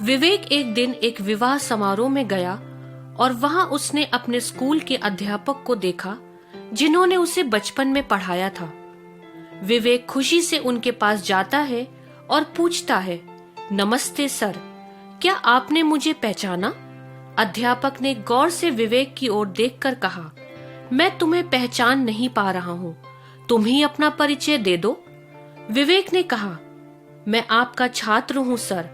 विवेक एक दिन एक विवाह समारोह में गया और वहां उसने अपने स्कूल के अध्यापक को देखा जिन्होंने उसे बचपन में पढ़ाया था। विवेक खुशी से उनके पास जाता है और पूछता है, नमस्ते सर, क्या आपने मुझे पहचाना? अध्यापक ने गौर से विवेक की ओर देखकर कहा, मैं तुम्हें पहचान नहीं पा रहा हूँ, तुम ही अपना परिचय दे दो। विवेक ने कहा, मैं आपका छात्र हूँ सर,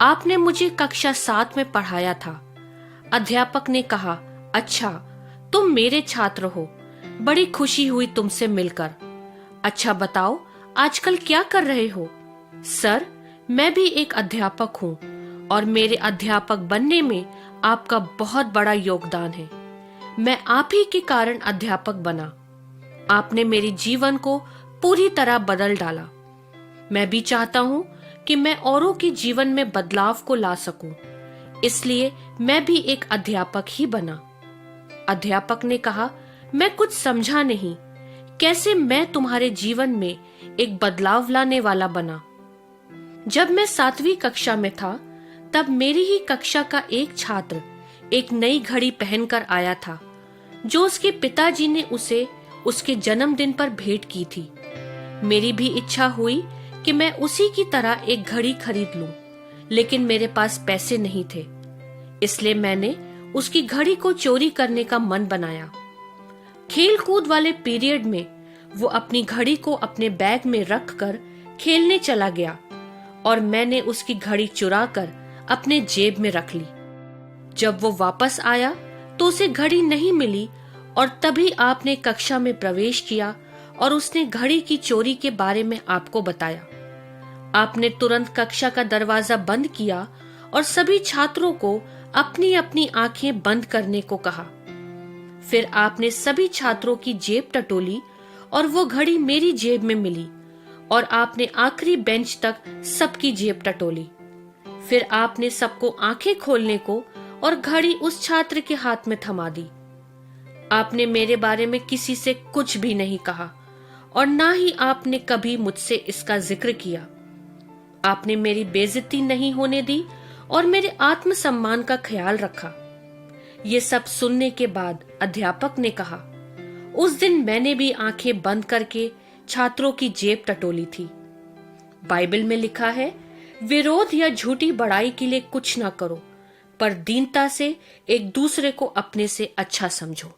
आपने मुझे कक्षा 7 में पढ़ाया था। अध्यापक ने कहा, अच्छा, तुम मेरे छात्र हो, बड़ी खुशी हुई तुमसे मिलकर। अच्छा बताओ, आजकल क्या कर रहे हो? सर, मैं भी एक अध्यापक हूँ और मेरे अध्यापक बनने में आपका बहुत बड़ा योगदान है। मैं आप ही के कारण अध्यापक बना। आपने मेरे जीवन को पूरी तरह बदल डाला। मैं भी चाहता हूँ कि मैं औरों के जीवन में बदलाव को ला सकूं, इसलिए मैं भी एक अध्यापक ही बना। अध्यापक ने कहा, मैं कुछ समझा नहीं, कैसे मैं तुम्हारे जीवन में एक बदलाव लाने वाला बना? जब मैं 7वीं कक्षा में था, तब मेरी ही कक्षा का एक छात्र एक नई घड़ी पहनकर आया था, जो उसके पिताजी ने उसे उसके जन्मदिन पर भेंट की थी। मेरी भी इच्छा हुई कि मैं उसी की तरह एक घड़ी खरीद लूं, लेकिन मेरे पास पैसे नहीं थे, इसलिए मैंने उसकी घड़ी को चोरी करने का मन बनाया। खेल कूद वाले पीरियड में वो अपनी घड़ी को अपने बैग में रखकर खेलने चला गया और मैंने उसकी घड़ी चुराकर अपने जेब में रख ली। जब वो वापस आया तो उसे घड़ी नहीं मिली और तभी आपने कक्षा में प्रवेश किया और उसने घड़ी की चोरी के बारे में आपको बताया। आपने तुरंत कक्षा का दरवाजा बंद किया और सभी छात्रों को अपनी अपनी आंखें बंद करने को कहा। फिर आपने सभी छात्रों की जेब टटोली और वो घड़ी मेरी जेब में मिली और आपने आखिरी बेंच तक सबकी जेब टटोली। फिर आपने सबको आंखें खोलने को और घड़ी उस छात्र के हाथ में थमा दी। आपने मेरे बारे में किसी से कुछ भी नहीं कहा और ना ही आपने कभी मुझसे इसका जिक्र किया। आपने मेरी बेइज्जती नहीं होने दी और मेरे आत्मसम्मान का ख्याल रखा। ये सब सुनने के बाद अध्यापक ने कहा, उस दिन मैंने भी आंखें बंद करके छात्रों की जेब टटोली थी। बाइबल में लिखा है, विरोध या झूठी बड़ाई के लिए कुछ ना करो, पर दीनता से एक दूसरे को अपने से अच्छा समझो।